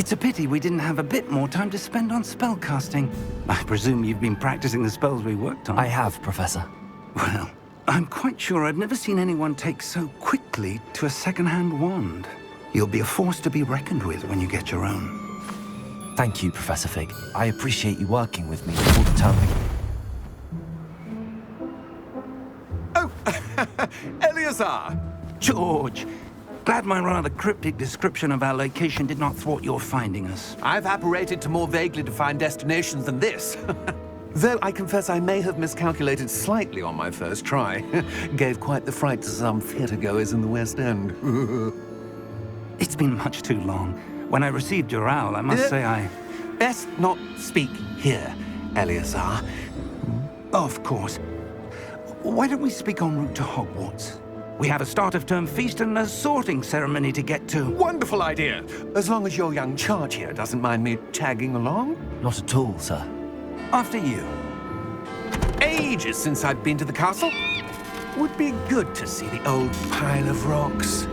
It's a pity we didn't have a bit more time to spend on spellcasting. I presume you've been practicing the spells we worked on. I have, Professor. Well, I'm quite sure I've never seen anyone take so quickly to a second-hand wand. You'll be a force to be reckoned with when you get your own. Thank you, Professor Fig. I appreciate you working with me all the time. Oh, Eleazar! George! Glad my rather cryptic description of our location did not thwart your finding us. I've apparated to more vaguely defined destinations than this. Though I confess I may have miscalculated slightly on my first try. Gave quite the fright to some theatre-goers in the West End. It's been much too long. When I received your owl, I must say I... Best not speak here, Eleazar. Of course. Why don't we speak en route to Hogwarts? We have a start-of-term feast and a sorting ceremony to get to. Wonderful idea! As long as your young charge here doesn't mind me tagging along. Not at all, sir. After you. Ages since I've been to the castle. Would be good to see the old pile of rocks.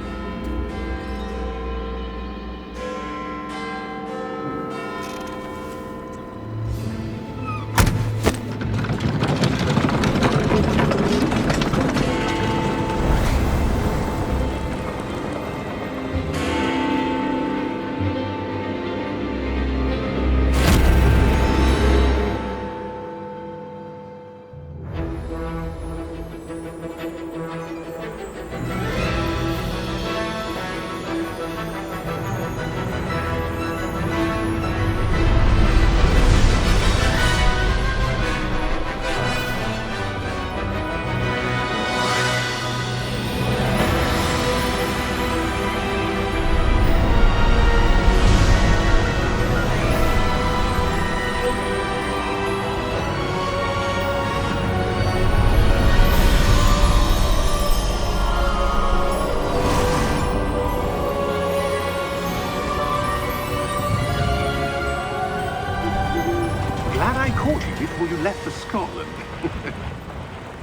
Before you left for Scotland.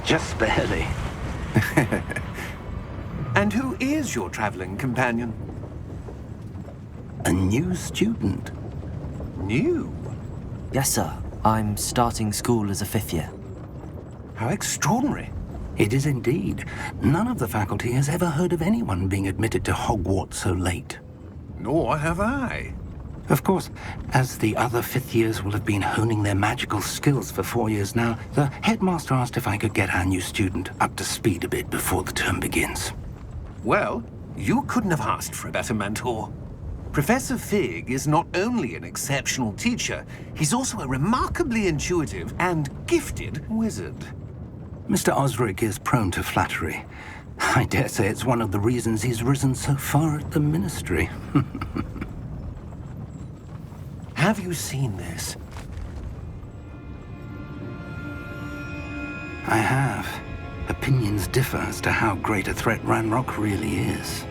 Just barely. And who is your traveling companion? A new student. New? Yes, sir. I'm starting school as a 5th year. How extraordinary. It is indeed. None of the faculty has ever heard of anyone being admitted to Hogwarts so late. Nor have I. Of course, as the other 5th years will have been honing their magical skills for 4 years now, the headmaster asked if I could get our new student up to speed a bit before the term begins. Well, you couldn't have asked for a better mentor. Professor Fig is not only an exceptional teacher, he's also a remarkably intuitive and gifted wizard. Mr. Osric is prone to flattery. I dare say it's one of the reasons he's risen so far at the Ministry. Have you seen this? I have. Opinions differ as to how great a threat Ranrock really is.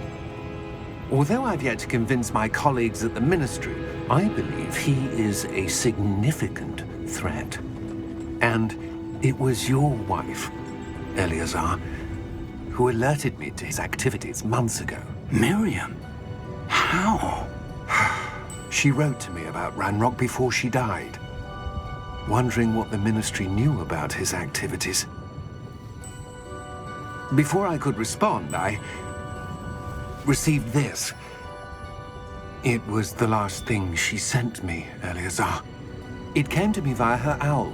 Although I've yet to convince my colleagues at the Ministry, I believe he is a significant threat. And it was your wife, Eleazar, who alerted me to his activities months ago. Miriam? How? She wrote to me about Ranrock before she died, wondering what the Ministry knew about his activities. Before I could respond, I received this. It was the last thing she sent me, Eleazar. It came to me via her owl,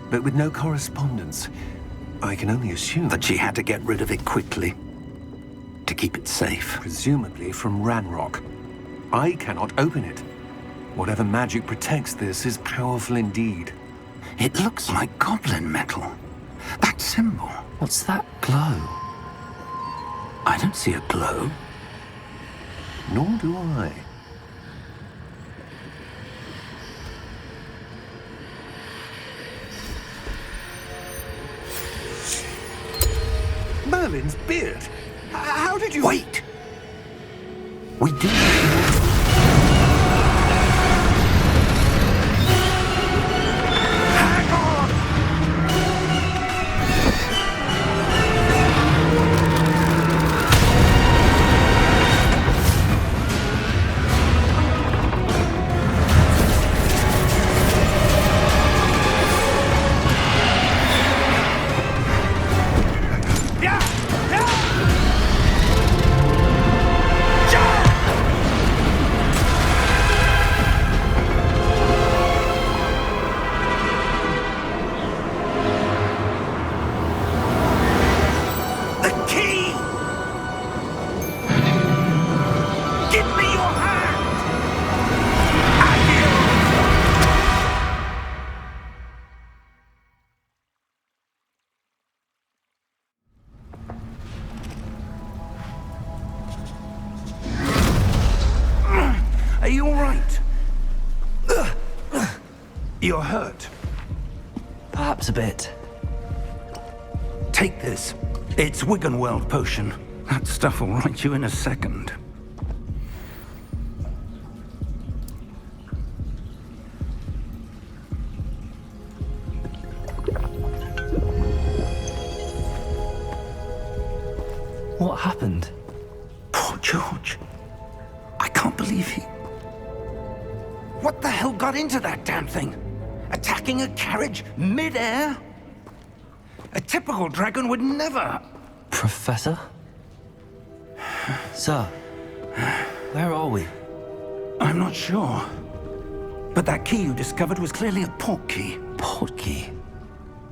but with no correspondence. I can only assume that she had to get rid of it quickly, to keep it safe. Presumably from Ranrock. I cannot open it. Whatever magic protects this is powerful indeed. It looks like goblin metal. That symbol. What's that glow? I don't see a glow. Nor do I. Merlin's beard. How did you... Wait! We do... You're hurt. Perhaps a bit. Take this. It's Wiggenweld potion. That stuff will right you in a second. What happened? Poor George. I can't believe he... What the hell got into that damn thing? Attacking a carriage mid-air? A typical dragon would never... Professor? Sir, where are we? I'm not sure. But that key you discovered was clearly a port key. Port key?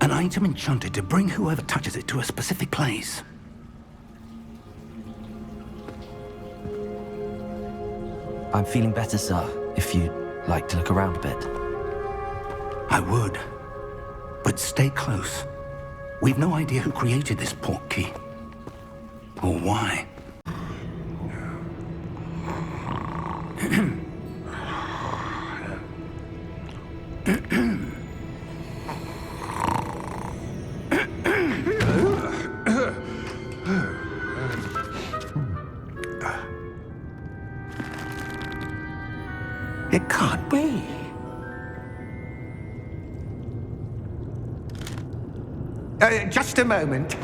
An item enchanted to bring whoever touches it to a specific place. I'm feeling better, sir, if you'd like to look around a bit. I would. But stay close. We've no idea who created this port key. Or why. It can't be. Just a moment.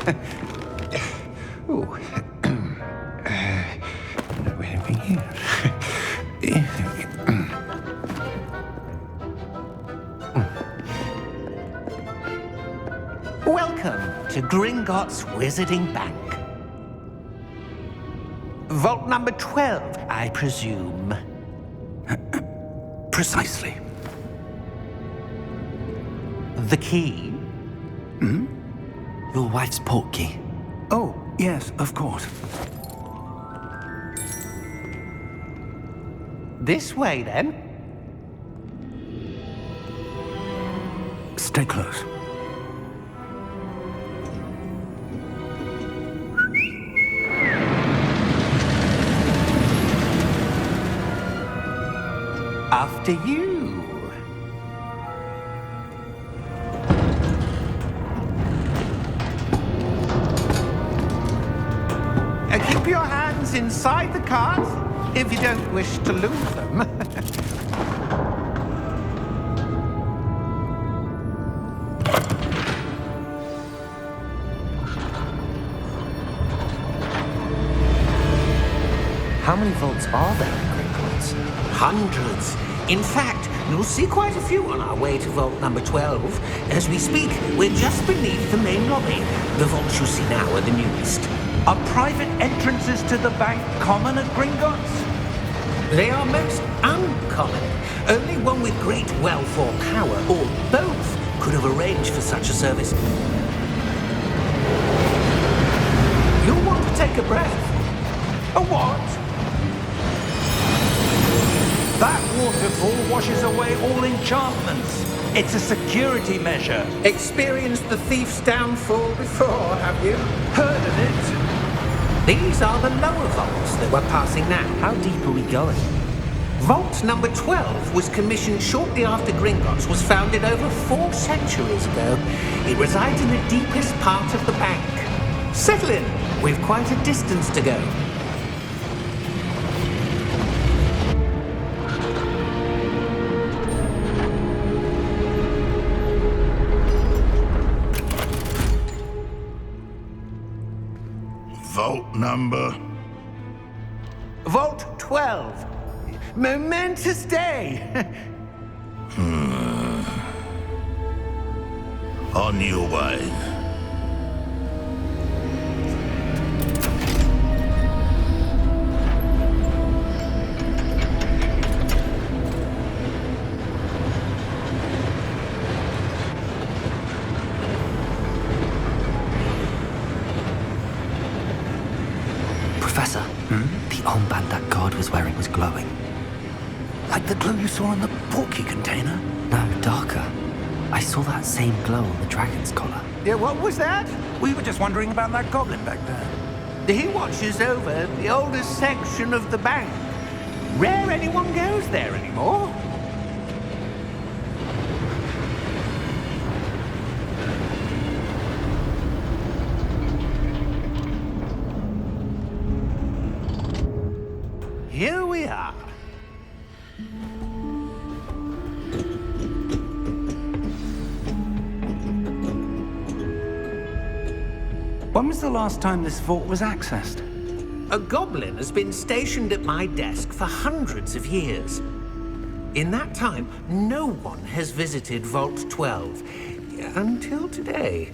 Ooh. Anything here? Welcome to Gringotts Wizarding Bank. Vault number 12, I presume. Precisely. The key? Your wife's port key. Oh, yes, of course. This way, then. Stay close. After you. Keep your hands inside the cart if you don't wish to lose them. How many vaults are there in Gringotts? Hundreds. In fact, you'll see quite a few on our way to vault number 12. As we speak, we're just beneath the main lobby. The vaults you see now are the newest. Are private entrances to the bank common at Gringotts? They are most uncommon. Only one with great wealth or power, or both, could have arranged for such a service. You'll want to take a breath. A what? That waterfall washes away all enchantments. It's a security measure. Experienced the thief's downfall before, have you? Heard of it? These are the lower vaults that we're passing now. How deep are we going? Vault number 12 was commissioned shortly after Gringotts was founded over 4 centuries ago. It resides in the deepest part of the bank. Settle in. We've quite a distance to go. Vault number? Vault 12. Momentous day. On your way. Professor, the armband that guard was wearing was glowing. Like the glow you saw in the porky container? No, darker. I saw that same glow on the dragon's collar. Yeah, what was that? We were just wondering about that goblin back there. He watches over the oldest section of the bank. Rare anyone goes there anymore. When was the last time this vault was accessed? A goblin has been stationed at my desk for hundreds of years. In that time, no one has visited Vault 12. Until today.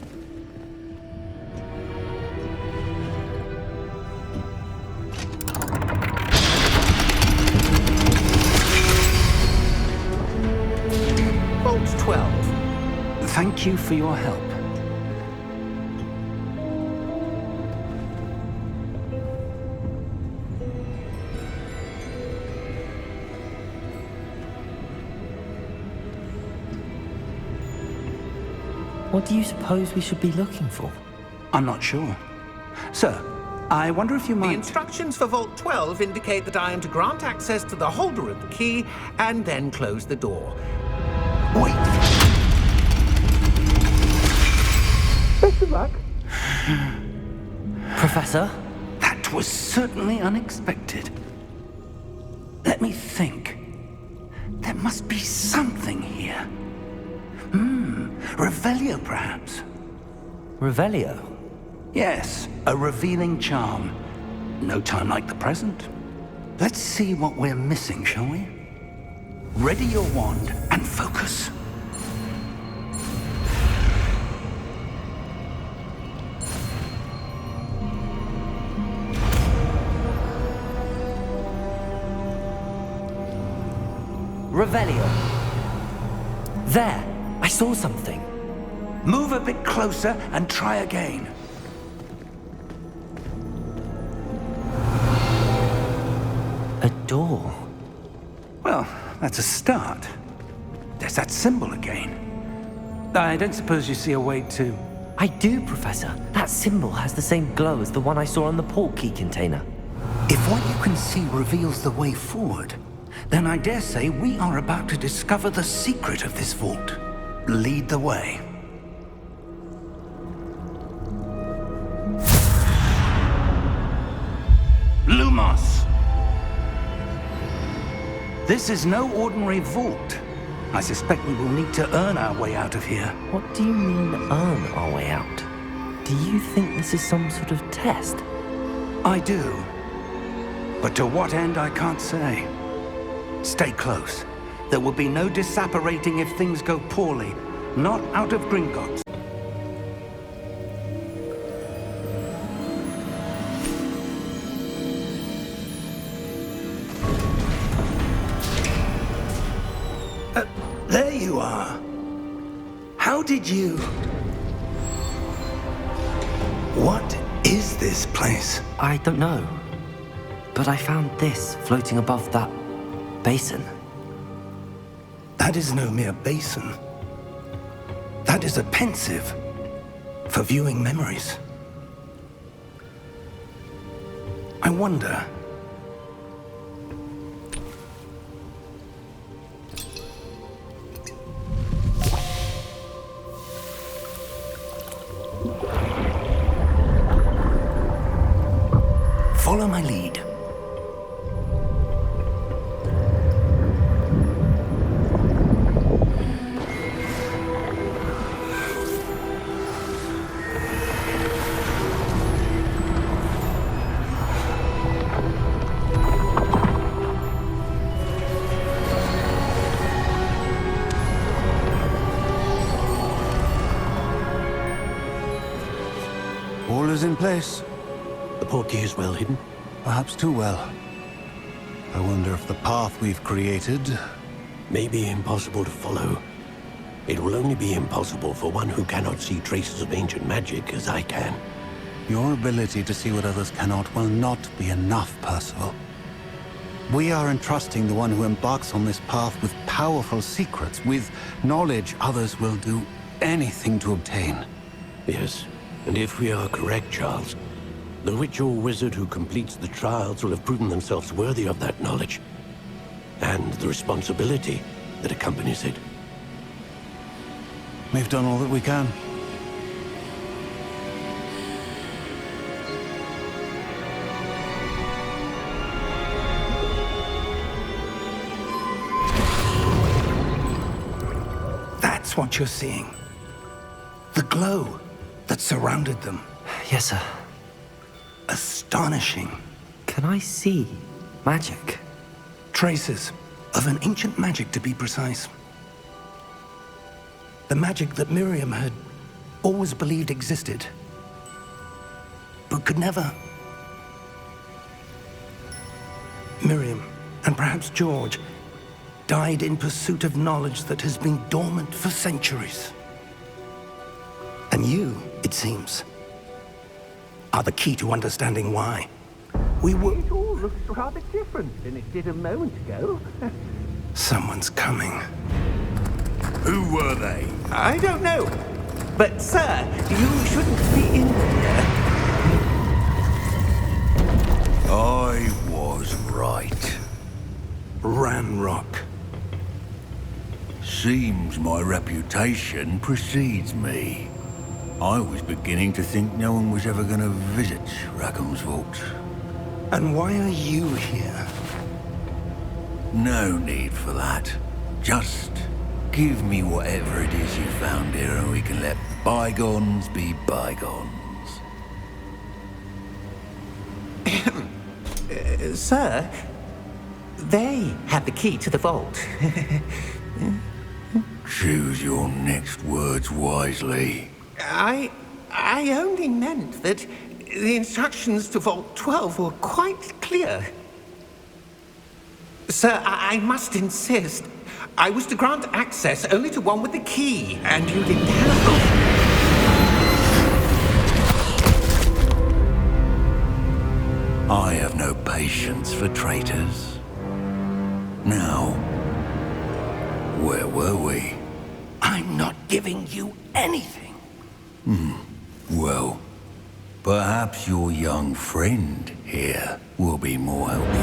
Vault 12. Thank you for your help. What do you suppose we should be looking for? I'm not sure. Sir, I wonder if you The might... instructions for Vault 12 indicate that I am to grant access to the holder of the key and then close the door. Wait! Best of luck. Professor? That was certainly unexpected. Let me think. There must be something here. Revelio, perhaps? Revelio? Yes, a revealing charm. No time like the present. Let's see what we're missing, shall we? Ready your wand and focus. Revelio. There! I saw something. Move a bit closer and try again. A door. Well, that's a start. There's that symbol again. I don't suppose you see a way to... I do, Professor. That symbol has the same glow as the one I saw on the port key container. If what you can see reveals the way forward, then I dare say we are about to discover the secret of this vault. Lead the way. Lumos! This is no ordinary vault. I suspect we will need to earn our way out of here. What do you mean, earn our way out? Do you think this is some sort of test? I do. But to what end, I can't say. Stay close. There will be no disapparating if things go poorly. Not out of Gringotts. There you are. How did you... What is this place? I don't know. But I found this floating above that basin. That is no mere basin. That is a pensive for viewing memories. I wonder... Follow my lead. All is in place. The portkey is well hidden. Perhaps too well. I wonder if the path we've created... May be impossible to follow. It will only be impossible for one who cannot see traces of ancient magic as I can. Your ability to see what others cannot will not be enough, Percival. We are entrusting the one who embarks on this path with powerful secrets, with knowledge others will do anything to obtain. Yes, and if we are correct, Charles, the witch or wizard who completes the trials will have proven themselves worthy of that knowledge, and the responsibility that accompanies it. We've done all that we can. That's what you're seeing. The glow that surrounded them. Yes, sir. Astonishing. Can I see magic? Traces of an ancient magic, to be precise. The magic that Miriam had always believed existed, but could never. Miriam, and perhaps George, died in pursuit of knowledge that has been dormant for centuries. And you, it seems, are the key to understanding why. We were... It all looks rather different than it did a moment ago. Someone's coming. Who were they? I don't know. But, sir, you shouldn't be in here. I was right. Ranrock. Seems my reputation precedes me. I was beginning to think no one was ever going to visit Rackham's vault. And why are you here? No need for that. Just give me whatever it is you found here and we can let bygones be bygones. Sir, they have the key to the vault. Choose your next words wisely. I only meant that the instructions to Vault 12 were quite clear. Sir, I must insist. I was to grant access only to one with the key, and you didn't have... I have no patience for traitors. Now, where were we? I'm not giving you anything. Well, perhaps your young friend here will be more helpful.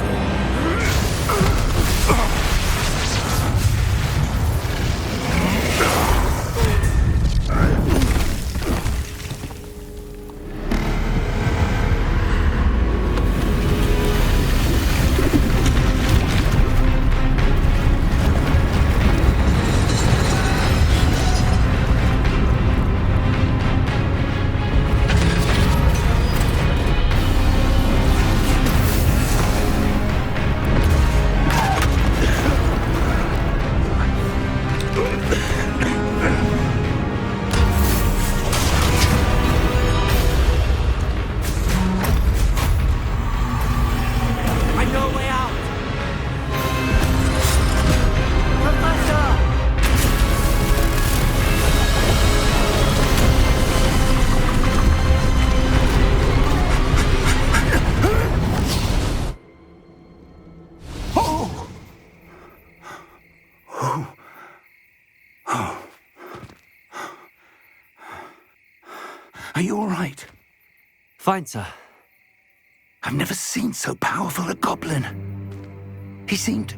Are you all right? Fine, sir. I've never seen so powerful a goblin. He seemed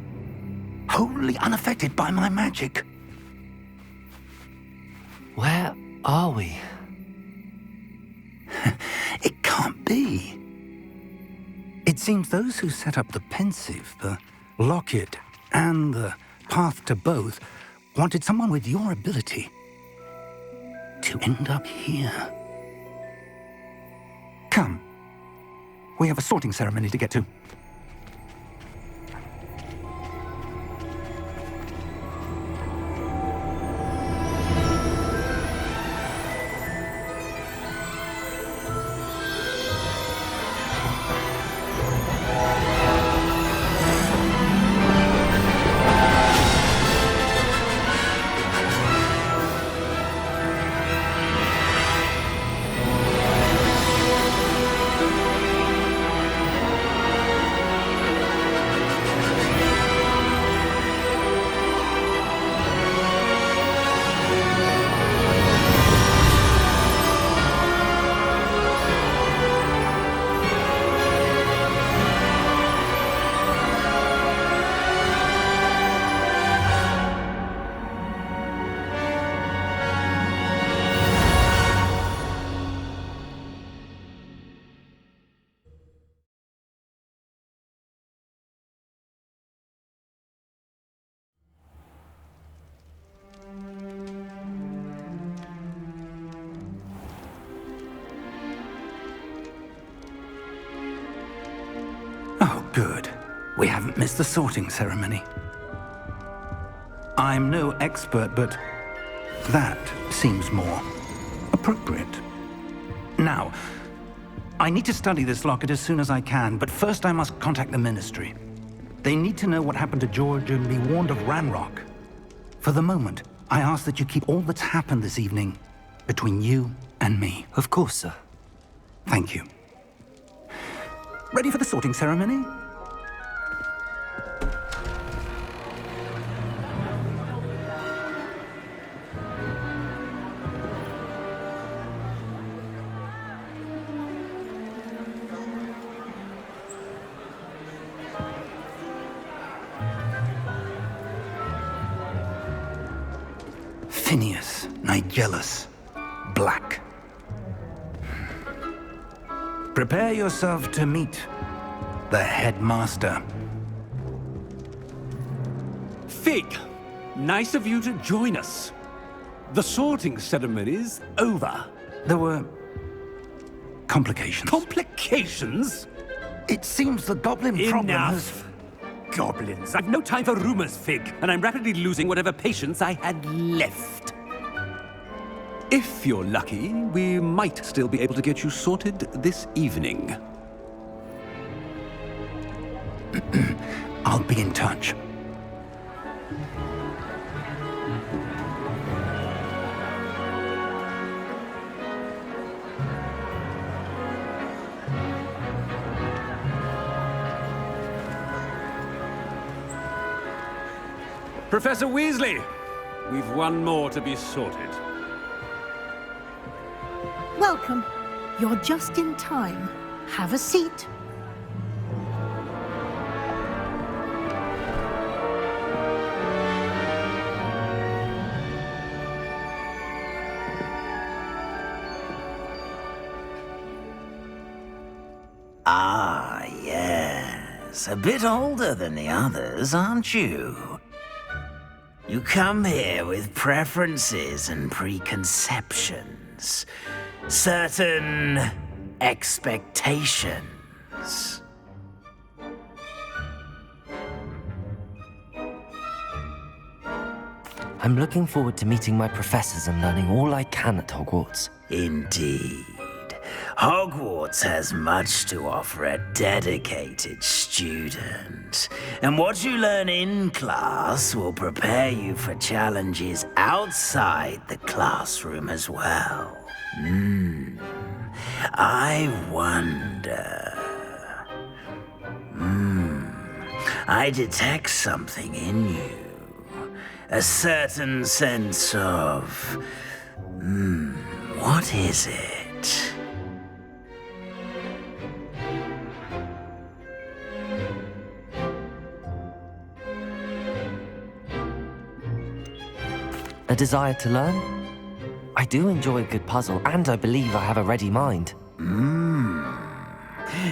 wholly unaffected by my magic. Where are we? It can't be. It seems those who set up the pensive, the locket, and the path to both wanted someone with your ability to end up here. Come. We have a sorting ceremony to get to. We haven't missed the sorting ceremony. I'm no expert, but that seems more appropriate. Now, I need to study this locket as soon as I can, but first I must contact the Ministry. They need to know what happened to George and be warned of Ranrock. For the moment, I ask that you keep all that's happened this evening between you and me. Of course, sir. Thank you. Ready for the sorting ceremony? Phineas, Nigellus, Black. Prepare yourself to meet the headmaster. Fig, nice of you to join us. The sorting ceremony's over. There were complications. Complications? It seems the goblin problem has... Enough! Goblins. I've no time for rumors, Fig, and I'm rapidly losing whatever patience I had left. If you're lucky, we might still be able to get you sorted this evening. I'll be in touch. Professor Weasley, we've one more to be sorted. Welcome. You're just in time. Have a seat. Ah, yes. A bit older than the others, aren't you? You come here with preferences and preconceptions. Certain expectations. I'm looking forward to meeting my professors and learning all I can at Hogwarts. Indeed. Hogwarts has much to offer a dedicated student. And what you learn in class will prepare you for challenges outside the classroom as well. I wonder... I detect something in you. A certain sense of... what is it? A desire to learn? I do enjoy a good puzzle, and I believe I have a ready mind.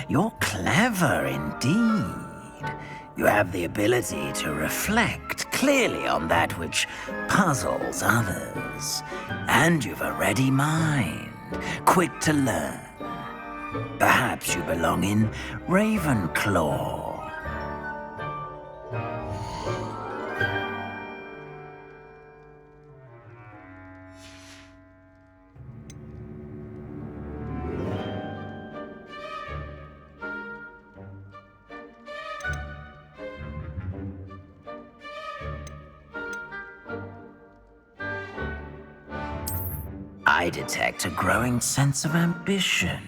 You're clever indeed. You have the ability to reflect clearly on that which puzzles others. And you've a ready mind, quick to learn. Perhaps you belong in Ravenclaw. I detect a growing sense of ambition,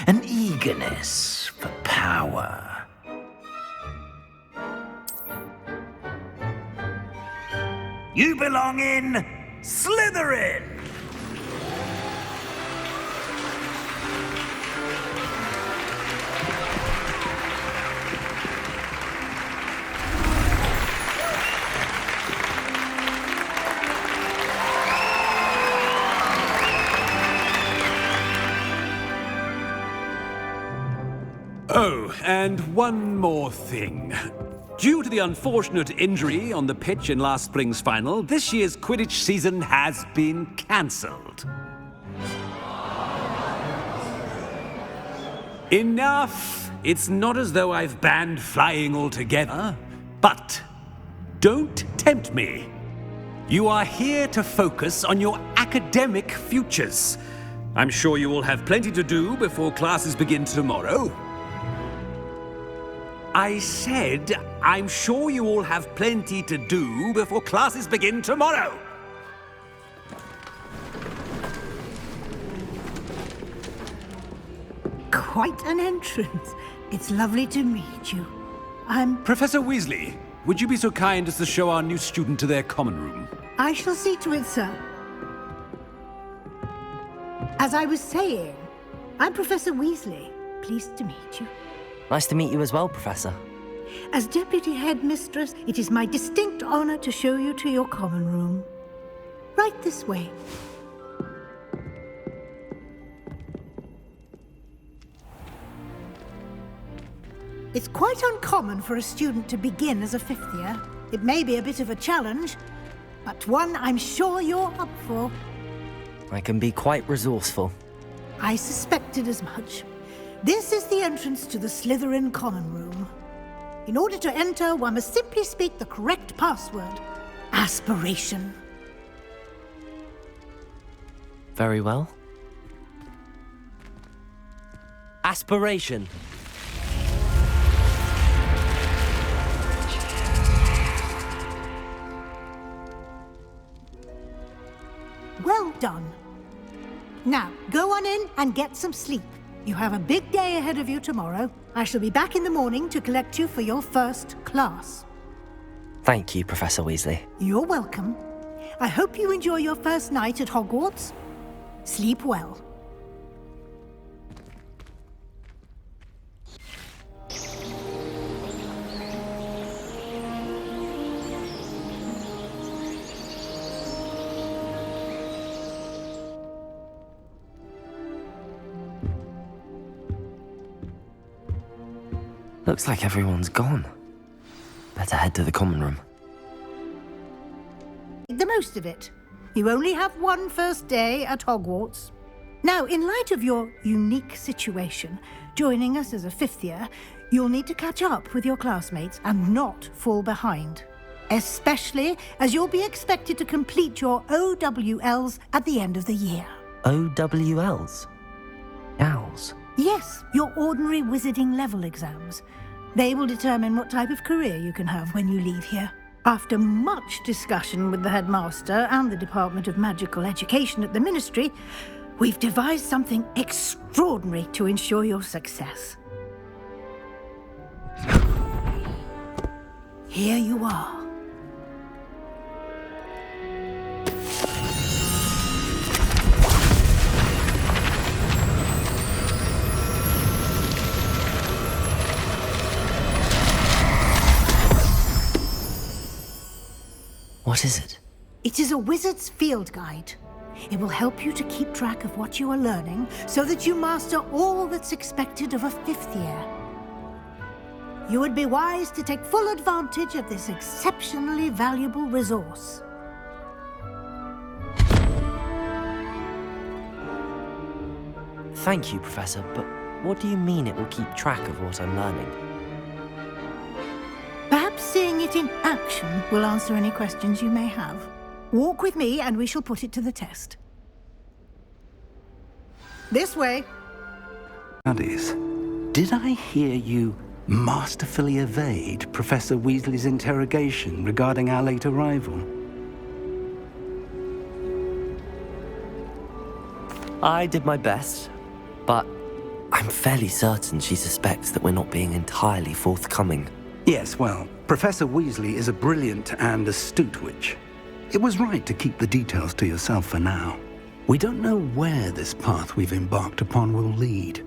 an eagerness for power. You belong in Slytherin! Oh, and one more thing. Due to the unfortunate injury on the pitch in last spring's final, this year's Quidditch season has been cancelled. Enough! It's not as though I've banned flying altogether. But don't tempt me. You are here to focus on your academic futures. I'm sure you will have plenty to do before classes begin tomorrow. I said, I'm sure you all have plenty to do before classes begin tomorrow. Quite an entrance. It's lovely to meet you. Professor Weasley, would you be so kind as to show our new student to their common room? I shall see to it, sir. As I was saying, I'm Professor Weasley. Pleased to meet you. Nice to meet you as well, Professor. As Deputy Headmistress, it is my distinct honor to show you to your common room. Right this way. It's quite uncommon for a student to begin as a fifth year. It may be a bit of a challenge, but one I'm sure you're up for. I can be quite resourceful. I suspected as much. This is the entrance to the Slytherin common room. In order to enter, one must simply speak the correct password. Aspiration. Very well. Aspiration. Well done. Now, go on in and get some sleep. You have a big day ahead of you tomorrow. I shall be back in the morning to collect you for your first class. Thank you, Professor Weasley. You're welcome. I hope you enjoy your first night at Hogwarts. Sleep well. Looks like everyone's gone. Better head to the common room. Make the most of it. You only have one first day at Hogwarts. Now, in light of your unique situation, joining us as a fifth year, you'll need to catch up with your classmates and not fall behind. Especially as you'll be expected to complete your OWLs at the end of the year. OWLs? Owls? Yes, your ordinary wizarding level exams. They will determine what type of career you can have when you leave here. After much discussion with the headmaster and the Department of Magical Education at the Ministry, we've devised something extraordinary to ensure your success. Here you are. What is it? It is a wizard's field guide. It will help you to keep track of what you are learning so that you master all that's expected of a fifth year. You would be wise to take full advantage of this exceptionally valuable resource. Thank you, Professor, but what do you mean it will keep track of what I'm learning? Perhaps seeing it in action will answer any questions you may have. Walk with me and we shall put it to the test. This way. Studies. Did I hear you masterfully evade Professor Weasley's interrogation regarding our late arrival? I did my best, but I'm fairly certain she suspects that we're not being entirely forthcoming. Yes, well, Professor Weasley is a brilliant and astute witch. It was right to keep the details to yourself for now. We don't know where this path we've embarked upon will lead.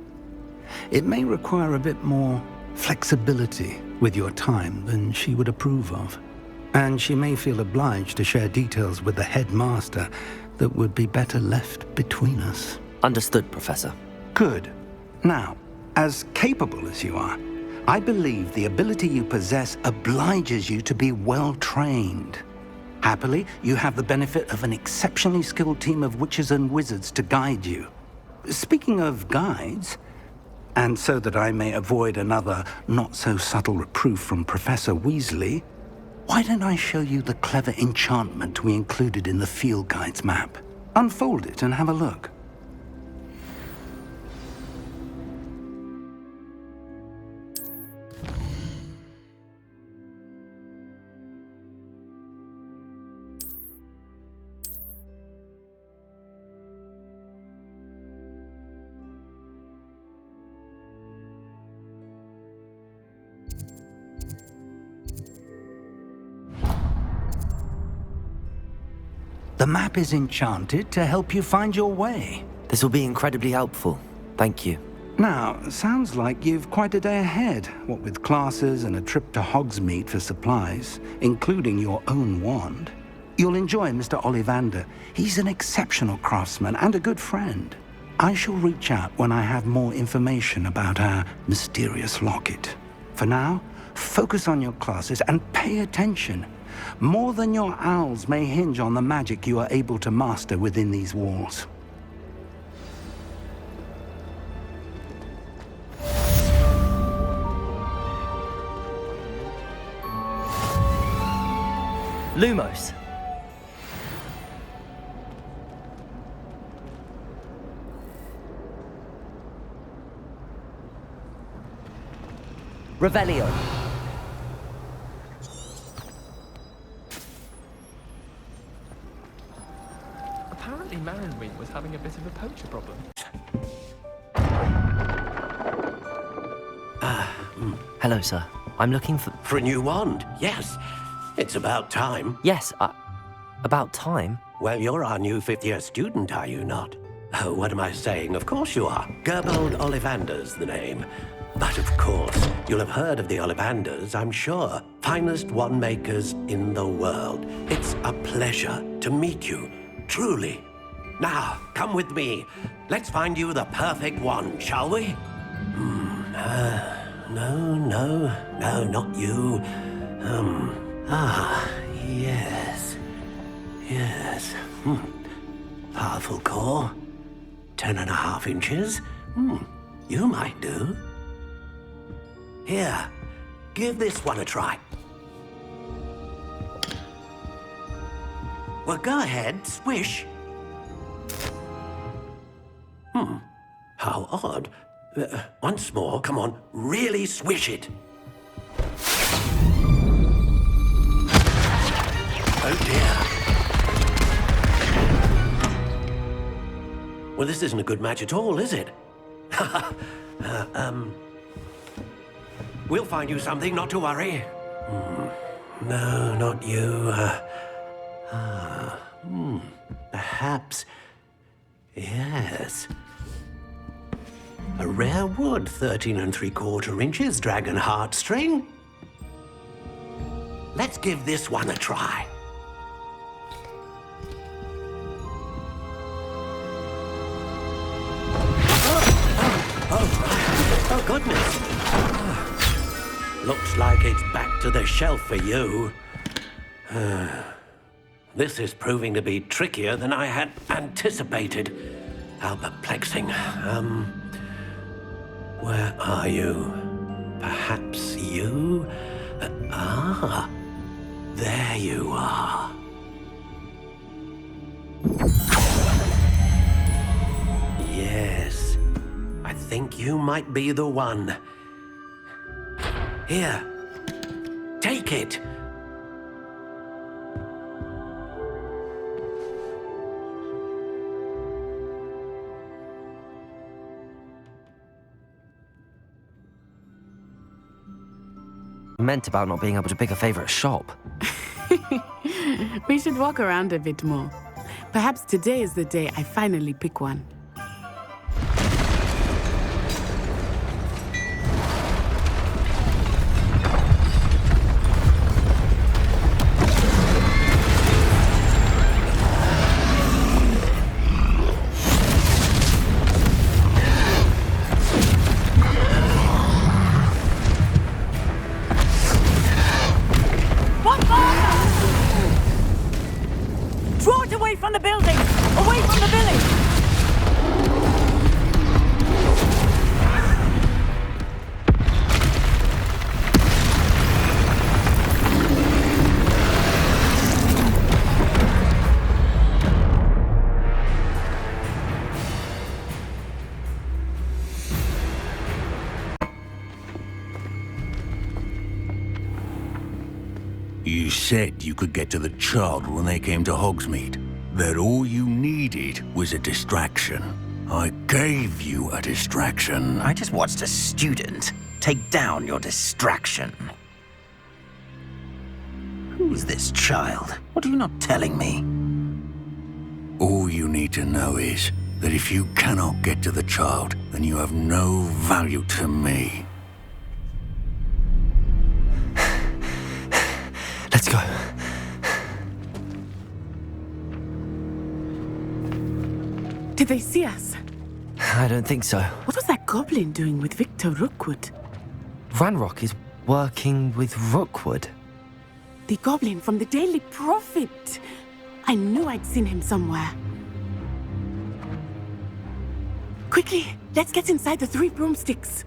It may require a bit more flexibility with your time than she would approve of. And she may feel obliged to share details with the headmaster that would be better left between us. Understood, Professor. Good. Now, as capable as you are, I believe the ability you possess obliges you to be well trained. Happily, you have the benefit of an exceptionally skilled team of witches and wizards to guide you. Speaking of guides, And so that I may avoid another not-so-subtle reproof from Professor Weasley, why don't I show you the clever enchantment we included in the field guide's map? Unfold it and have a look. The map is enchanted to help you find your way. This will be incredibly helpful. Thank you. Now, sounds like you've quite a day ahead, what with classes and a trip to Hogsmeade for supplies, including your own wand. You'll enjoy Mr. Ollivander. He's an exceptional craftsman and a good friend. I shall reach out when I have more information about our mysterious locket. For now, focus on your classes and pay attention. More than your owls may hinge on the magic you are able to master within these walls. Lumos. Revelio. Apparently Marinweed was having a bit of a poacher problem. Hello, sir. I'm looking for... For a new wand, yes. It's about time. Yes, about time? Well, you're our new fifth-year student, are you not? Oh, what am I saying? Of course you are. Gerbold Ollivander's the name. But of course, you'll have heard of the Ollivanders, I'm sure. Finest wand makers in the world. It's a pleasure to meet you, truly. Now, come with me. Let's find you the perfect wand, shall we? No, not you. Yes. Powerful core. 10.5 inches. You might do. Here, give this one a try. Well, go ahead, swish. How odd. Once more, come on, really swish it. Oh dear. Well, this isn't a good match at all, is it? We'll find you something, not to worry. No, not you. Perhaps. Yes. A rare wood, 13 3/4 inches, dragon heartstring. Let's give this one a try. Oh, goodness. Looks like it's back to the shelf for you. This is proving to be trickier than I had anticipated. How perplexing. Where are you? Perhaps you? There you are. Yes, I think you might be the one. Here, take it. Meant about not being able to pick a favorite shop. We should walk around a bit more. Perhaps today is the day I finally pick one. Draw it away from the building! Away from the village! said you could get to the child when they came to Hogsmeade. That all you needed was a distraction. I gave you a distraction. I just watched a student take down your distraction. Who's this child? What are you not telling me? All you need to know is that if you cannot get to the child, then you have no value to me. Let's go. Did they see us? I don't think so. What was that goblin doing with Victor Rookwood? Ranrock is working with Rookwood. The goblin from the Daily Prophet. I knew I'd seen him somewhere. Quickly, let's get inside the 3 broomsticks.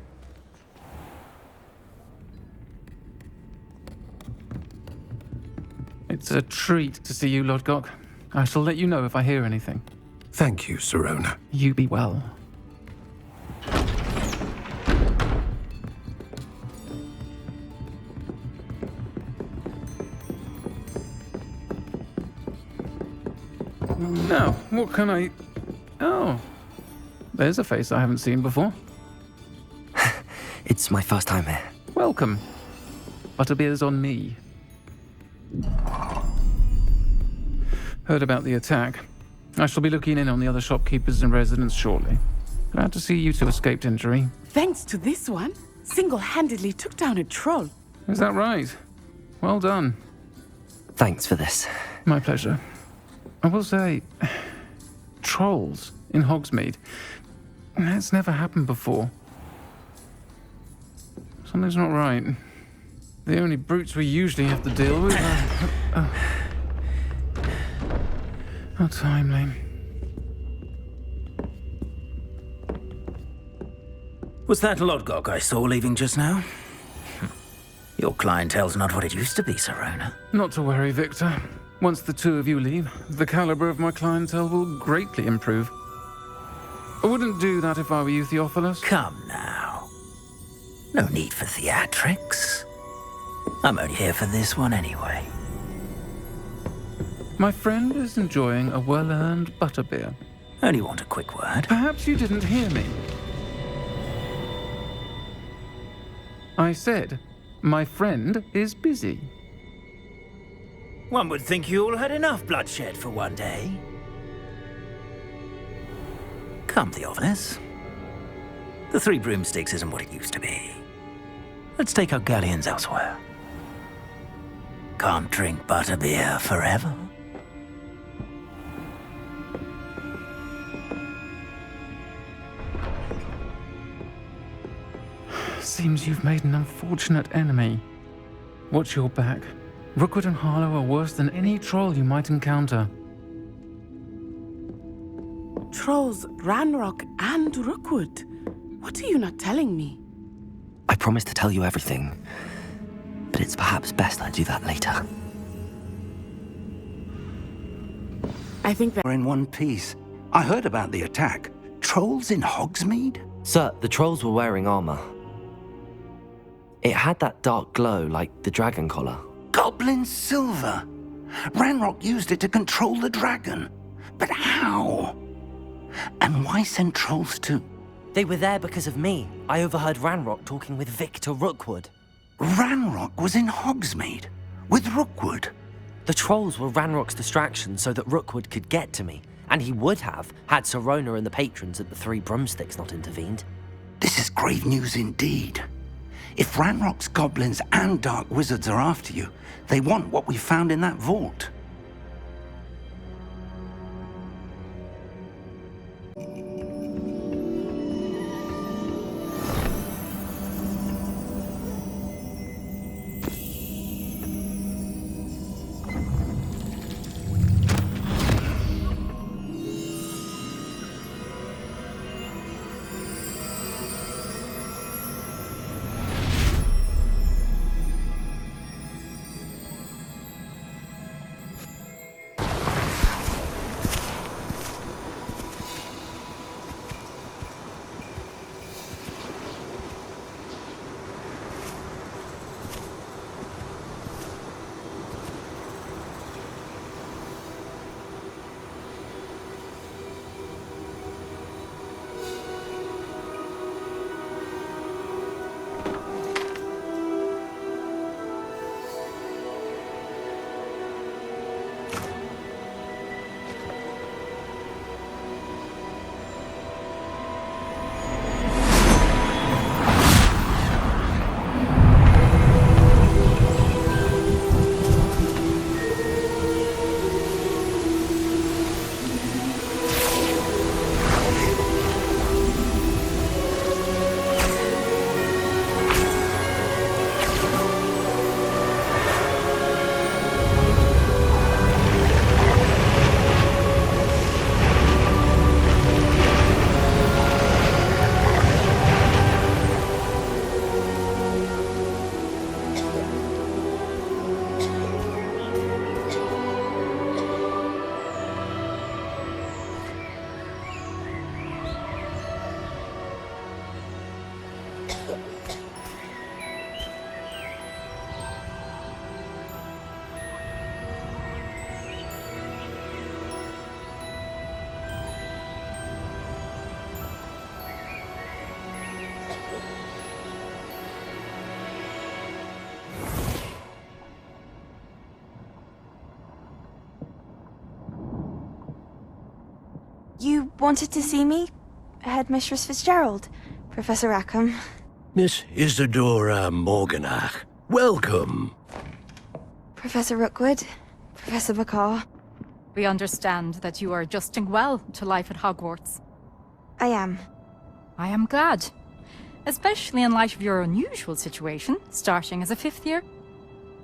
It's a treat to see you, Lodgok. I shall let you know if I hear anything. Thank you, Sirona. You be well. Now, what can I... Oh, there's a face I haven't seen before. It's my first time here. Welcome. Butterbeer's on me. Heard about the attack. I shall be looking in on the other shopkeepers and residents shortly. Glad to see you two escaped injury. Thanks to this one, single-handedly took down a troll. Is that right? Well done. Thanks for this. My pleasure. I will say, trolls in Hogsmeade. That's never happened before. Something's not right. The only brutes we usually have to deal with are... How timely. Was that Lodgok I saw leaving just now? Your clientele's not what it used to be, Sirona. Not to worry, Victor. Once the two of you leave, the caliber of my clientele will greatly improve. I wouldn't do that if I were you, Theophilus. Come now. No need for theatrics. I'm only here for this one anyway. My friend is enjoying a well-earned butterbeer. Only want a quick word. Perhaps you didn't hear me. I said, my friend is busy. One would think you all had enough bloodshed for one day. Come, Theophilus. The 3 broomsticks isn't what it used to be. Let's take our galleons elsewhere. Can't drink butterbeer forever. Seems you've made an unfortunate enemy. Watch your back. Rookwood and Harlow are worse than any troll you might encounter. Trolls, Ranrock, and Rookwood. What are you not telling me? I promised to tell you everything, but it's perhaps best I do that later. I think that... We're in one piece. I heard about the attack. Trolls in Hogsmeade? Sir, the trolls were wearing armor. It had that dark glow like the dragon collar. Goblin silver! Ranrock used it to control the dragon. But how? And why send trolls to... They were there because of me. I overheard Ranrock talking with Victor Rookwood. Ranrock was in Hogsmeade? With Rookwood? The trolls were Ranrock's distraction so that Rookwood could get to me. And he would have, had Sirona and the patrons at the 3 broomsticks not intervened. This is grave news indeed. If Ranrock's goblins and dark wizards are after you, they want what we found in that vault. You wanted to see me? Headmistress Fitzgerald, Professor Rackham. Miss Isadora Morganach, welcome. Professor Rookwood, Professor Bakar. We understand that you are adjusting well to life at Hogwarts. I am. I am glad. Especially in light of your unusual situation, starting as a 5th year.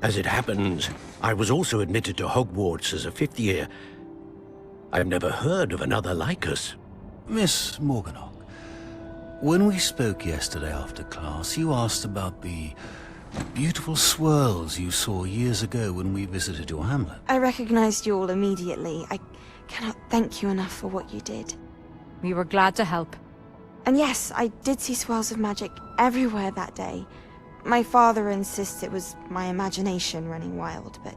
As it happens, I was also admitted to Hogwarts as a 5th year. I've never heard of another like us. Miss Morganach, when we spoke yesterday after class, you asked about the beautiful swirls you saw years ago when we visited your hamlet. I recognized you all immediately. I cannot thank you enough for what you did. We were glad to help. And yes, I did see swirls of magic everywhere that day. My father insists it was my imagination running wild, but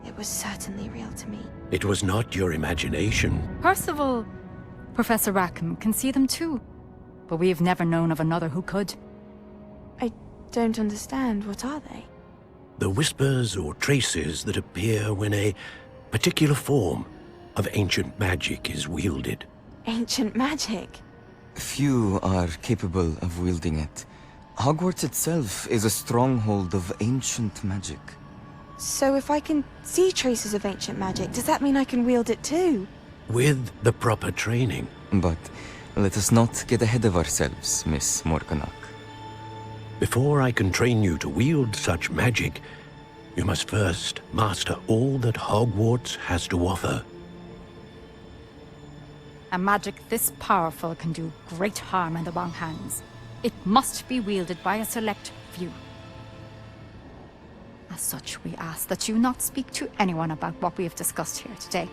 it was certainly real to me. It was not your imagination. Percival, Professor Rackham can see them too. But we have never known of another who could. I don't understand. What are they? The whispers or traces that appear when a particular form of ancient magic is wielded. Ancient magic? Few are capable of wielding it. Hogwarts itself is a stronghold of ancient magic. So if I can see traces of ancient magic, does that mean I can wield it too? With the proper training. But let us not get ahead of ourselves, Miss Morganach. Before I can train you to wield such magic, you must first master all that Hogwarts has to offer. A magic this powerful can do great harm in the wrong hands. It must be wielded by a select few. As such, we ask that you not speak to anyone about what we have discussed here today.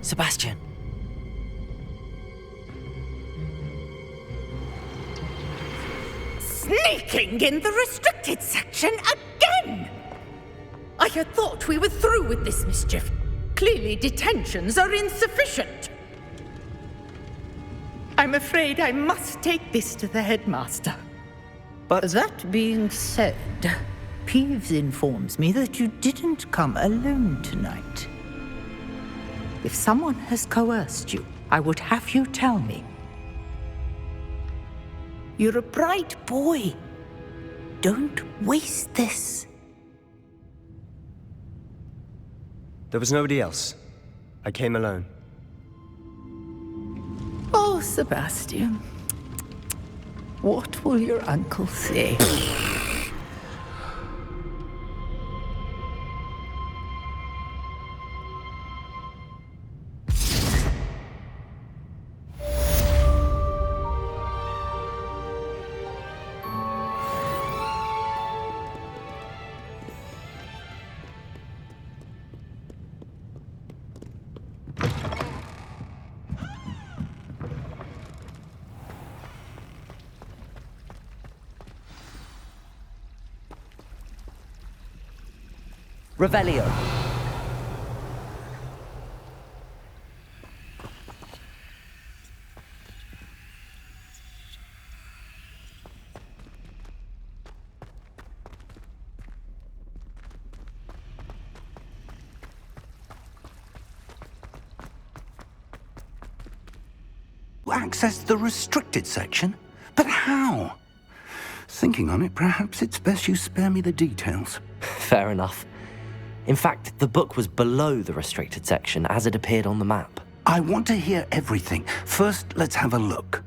Sebastian. Sneaking in the restricted section again! I had thought we were through with this mischief. Clearly detentions are insufficient. I'm afraid I must take this to the headmaster. But that being said, Peeves informs me that you didn't come alone tonight. If someone has coerced you, I would have you tell me. You're a bright boy. Don't waste this. There was nobody else. I came alone. Oh, Sebastian. What will your uncle say? Revelio. Access the restricted section? But how? Thinking on it, perhaps it's best you spare me the details. Fair enough. In fact, the book was below the restricted section as it appeared on the map. I want to hear everything. First, let's have a look.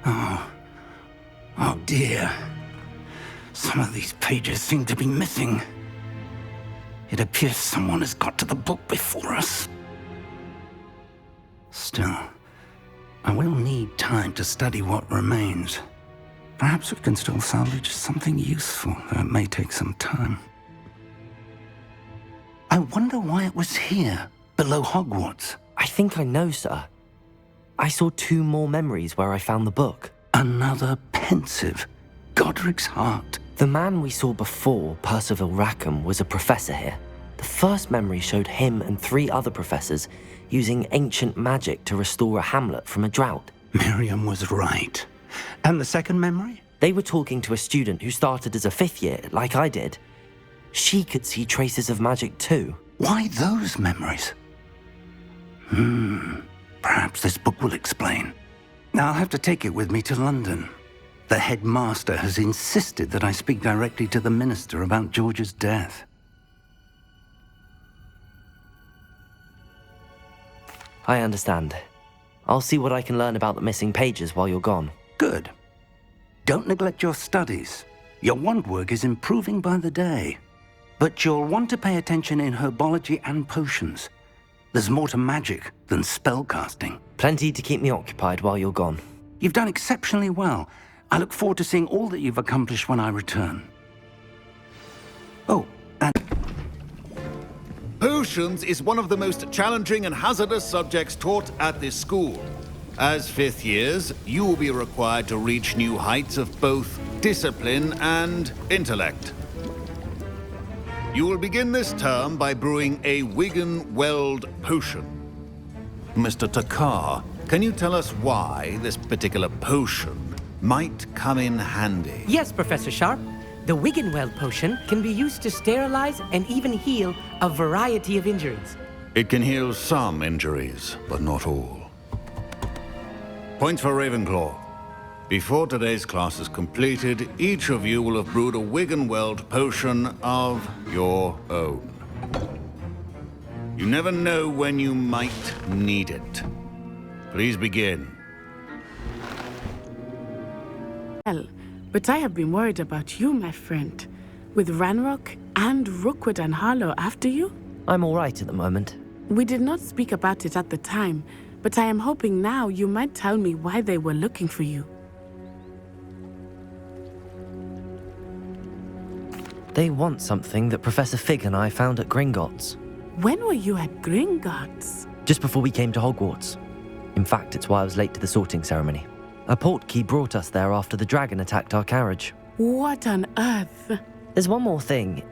Oh dear. Some of these pages seem to be missing. It appears someone has got to the book before us. Still, I will need time to study what remains. Perhaps we can still salvage something useful, though it may take some time. I wonder why it was here, below Hogwarts. I think I know, sir. I saw 2 more memories where I found the book. Another pensive Godric's heart. The man we saw before, Percival Rackham, was a professor here. The first memory showed him and 3 other professors using ancient magic to restore a hamlet from a drought. Miriam was right. And the second memory? They were talking to a student who started as a 5th year, like I did. She could see traces of magic too. Why those memories? Perhaps this book will explain. I'll have to take it with me to London. The headmaster has insisted that I speak directly to the minister about George's death. I understand. I'll see what I can learn about the missing pages while you're gone. Good. Don't neglect your studies. Your wand work is improving by the day. But you'll want to pay attention in herbology and potions. There's more to magic than spellcasting. Plenty to keep me occupied while you're gone. You've done exceptionally well. I look forward to seeing all that you've accomplished when I return. Oh, and... Potions is one of the most challenging and hazardous subjects taught at this school. As 5th years, you will be required to reach new heights of both discipline and intellect. You will begin this term by brewing a Wigan-Weld potion. Mr. Takar, can you tell us why this particular potion might come in handy? Yes, Professor Sharp. The Wigan-Weld potion can be used to sterilize and even heal a variety of injuries. It can heal some injuries, but not all. Points for Ravenclaw. Before today's class is completed, each of you will have brewed a Wigan-Weld potion of your own. You never know when you might need it. Please begin. Well, but I have been worried about you, my friend. With Ranrock and Rookwood and Harlow after you? I'm all right at the moment. We did not speak about it at the time, but I am hoping now you might tell me why they were looking for you. They want something that Professor Fig and I found at Gringotts. When were you at Gringotts? Just before we came to Hogwarts. In fact, it's why I was late to the sorting ceremony. A portkey brought us there after the dragon attacked our carriage. What on earth? There's one more thing.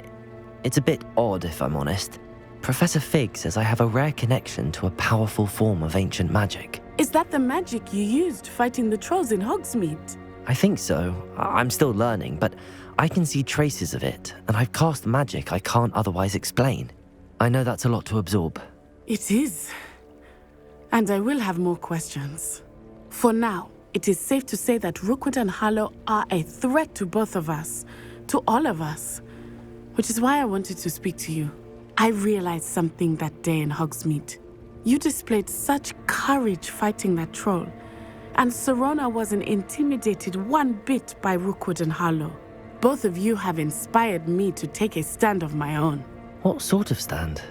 It's a bit odd, if I'm honest. Professor Fig says I have a rare connection to a powerful form of ancient magic. Is that the magic you used fighting the trolls in Hogsmeade? I think so. I'm still learning, but I can see traces of it, and I've cast magic I can't otherwise explain. I know that's a lot to absorb. It is. And I will have more questions. For now, it is safe to say that Rookwood and Harlow are a threat to both of us, to all of us, which is why I wanted to speak to you. I realized something that day in Hogsmeade. You displayed such courage fighting that troll, and Serona wasn't intimidated one bit by Rookwood and Harlow. Both of you have inspired me to take a stand of my own. What sort of stand?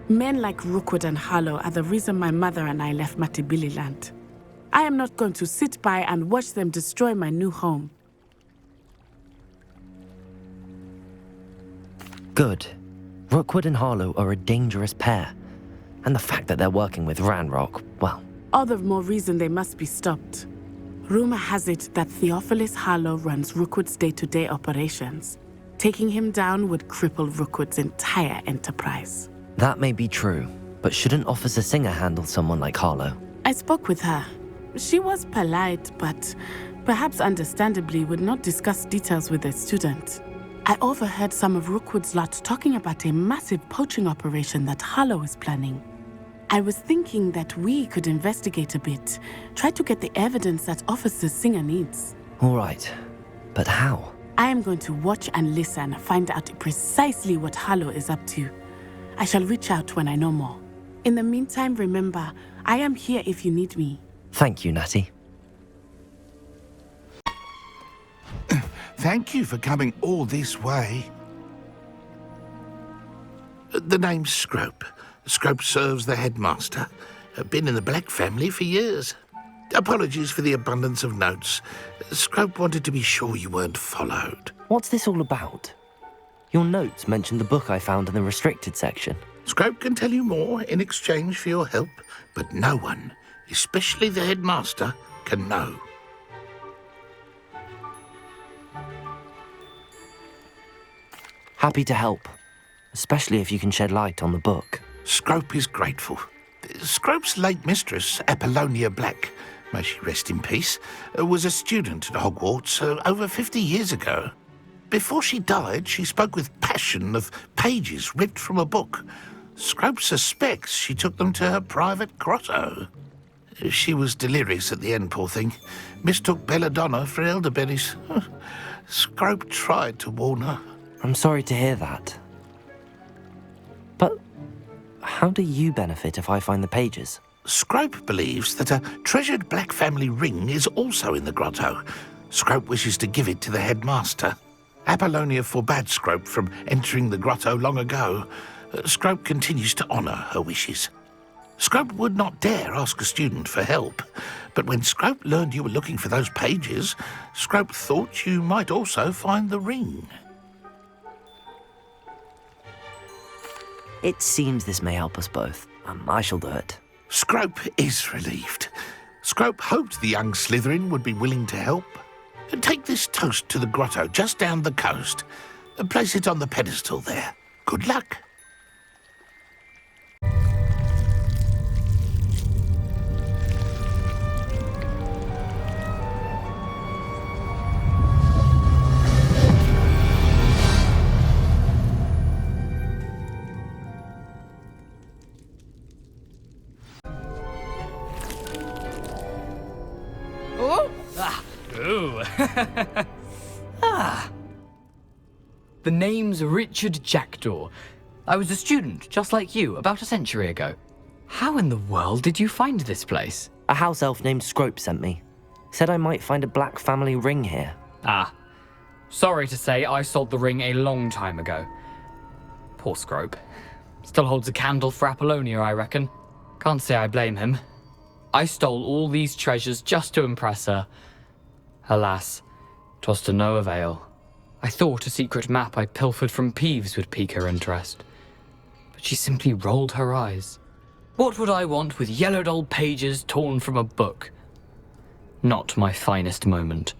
Men like Rookwood and Harlow are the reason my mother and I left Matabeleland. I am not going to sit by and watch them destroy my new home. Good. Rookwood and Harlow are a dangerous pair. And the fact that they're working with Ranrock, well... All the more reason they must be stopped. Rumor has it that Theophilus Harlow runs Rookwood's day-to-day operations. Taking him down would cripple Rookwood's entire enterprise. That may be true, but shouldn't Officer Singer handle someone like Harlow? I spoke with her. She was polite, but perhaps understandably would not discuss details with a student. I overheard some of Rookwood's lot talking about a massive poaching operation that Harlow is planning. I was thinking that we could investigate a bit, try to get the evidence that Officer Singer needs. All right, but how? I am going to watch and listen, find out precisely what Harlow is up to. I shall reach out when I know more. In the meantime, remember, I am here if you need me. Thank you, Natty. Thank you for coming all this way. The name's Scrope. Scrope serves the headmaster. Been in the Black family for years. Apologies for the abundance of notes. Scrope wanted to be sure you weren't followed. What's this all about? Your notes mentioned the book I found in the restricted section. Scrope can tell you more in exchange for your help, but no one, especially the headmaster, can know. Happy to help, especially if you can shed light on the book. Scrope is grateful. Scrope's late mistress, Apollonia Black, may she rest in peace, was a student at Hogwarts over 50 years ago. Before she died, she spoke with passion of pages ripped from a book. Scrope suspects she took them to her private grotto. She was delirious at the end, poor thing. Mistook belladonna for elderberries. Scrope tried to warn her. I'm sorry to hear that. But how do you benefit if I find the pages? Scrope believes that a treasured Black family ring is also in the grotto. Scrope wishes to give it to the headmaster. Apollonia forbade Scrope from entering the grotto long ago. Scrope continues to honour her wishes. Scrope would not dare ask a student for help, but when Scrope learned you were looking for those pages, Scrope thought you might also find the ring. It seems this may help us both. I shall do it. Scrope is relieved. Scrope hoped the young Slytherin would be willing to help. Take this toast to the grotto just down the coast. Place it on the pedestal there. Good luck. Ooh. The name's Richard Jackdaw. I was a student, just like you, about a century ago. How in the world did you find this place? A house elf named Scrope sent me. Said I might find a Black family ring here. Ah. Sorry to say, I sold the ring a long time ago. Poor Scrope. Still holds a candle for Apollonia, I reckon. Can't say I blame him. I stole all these treasures just to impress her. Alas, 'twas to no avail. I thought a secret map I pilfered from Peeves would pique her interest. But she simply rolled her eyes. What would I want with yellowed old pages torn from a book? Not my finest moment.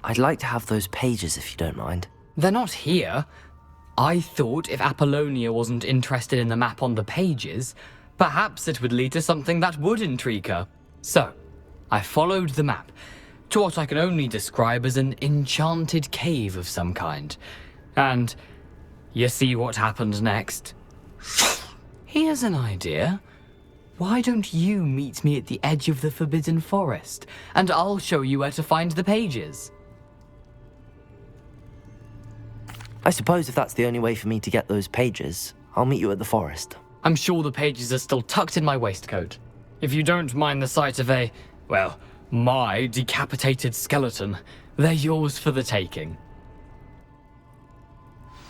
I'd like to have those pages if you don't mind. They're not here. I thought if Apollonia wasn't interested in the map on the pages, perhaps it would lead to something that would intrigue her. So, I followed the map to what I can only describe as an enchanted cave of some kind. And you see what happened next? Here's an idea. Why don't you meet me at the edge of the Forbidden Forest, and I'll show you where to find the pages? I suppose if that's the only way for me to get those pages, I'll meet you at the forest. I'm sure the pages are still tucked in my waistcoat. If you don't mind the sight of a, well, my decapitated skeleton, they're yours for the taking.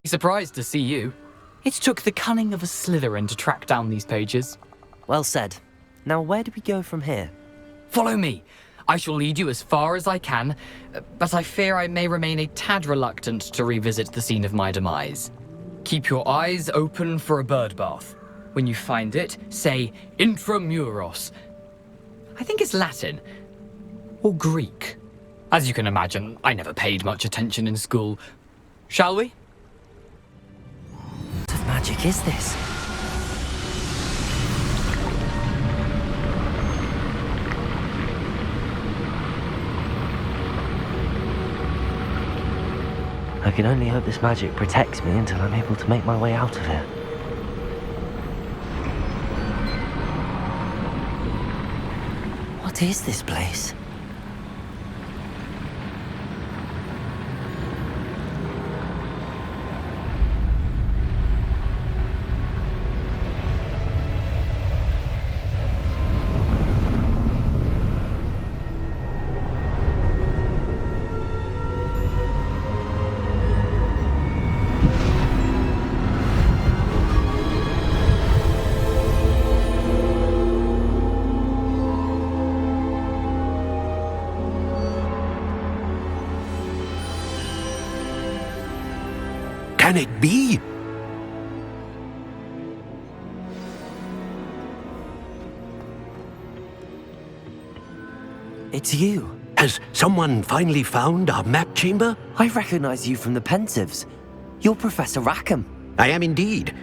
Surprised to see you. It took the cunning of a Slytherin to track down these pages. Well said. Now where do we go from here? Follow me. I shall lead you as far as I can, but I fear I may remain a tad reluctant to revisit the scene of my demise. Keep your eyes open for a bird bath. When you find it, say intramuros. I think it's Latin. Or Greek. As you can imagine, I never paid much attention in school. Shall we? What of magic is this? I can only hope this magic protects me until I'm able to make my way out of here. What is this place? Can it be? It's you. Has someone finally found our map chamber? I recognize you from the Pensieves. You're Professor Rackham. I am indeed.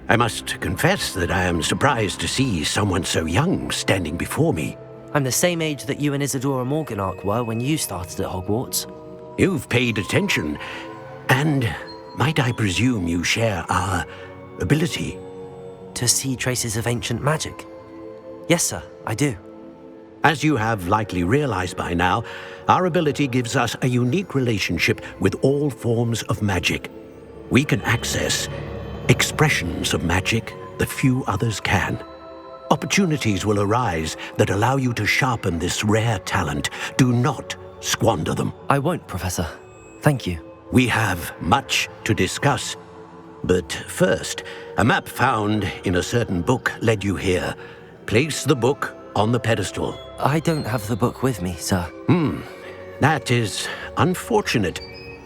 I must confess that I am surprised to see someone so young standing before me. I'm the same age that you and Isadora Morganach were when you started at Hogwarts. You've paid attention, and might I presume you share our ability? To see traces of ancient magic? Yes, sir, I do. As you have likely realized by now, our ability gives us a unique relationship with all forms of magic. We can access expressions of magic that few others can. Opportunities will arise that allow you to sharpen this rare talent. Do not squander them. I won't, Professor. Thank you. We have much to discuss. But first, a map found in a certain book led you here. Place the book on the pedestal. I don't have the book with me, sir. That is unfortunate.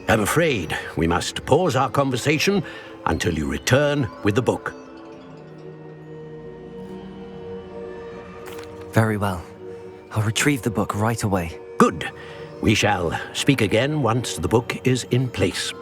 I'm afraid we must pause our conversation until you return with the book. Very well. I'll retrieve the book right away. Good. We shall speak again once the book is in place.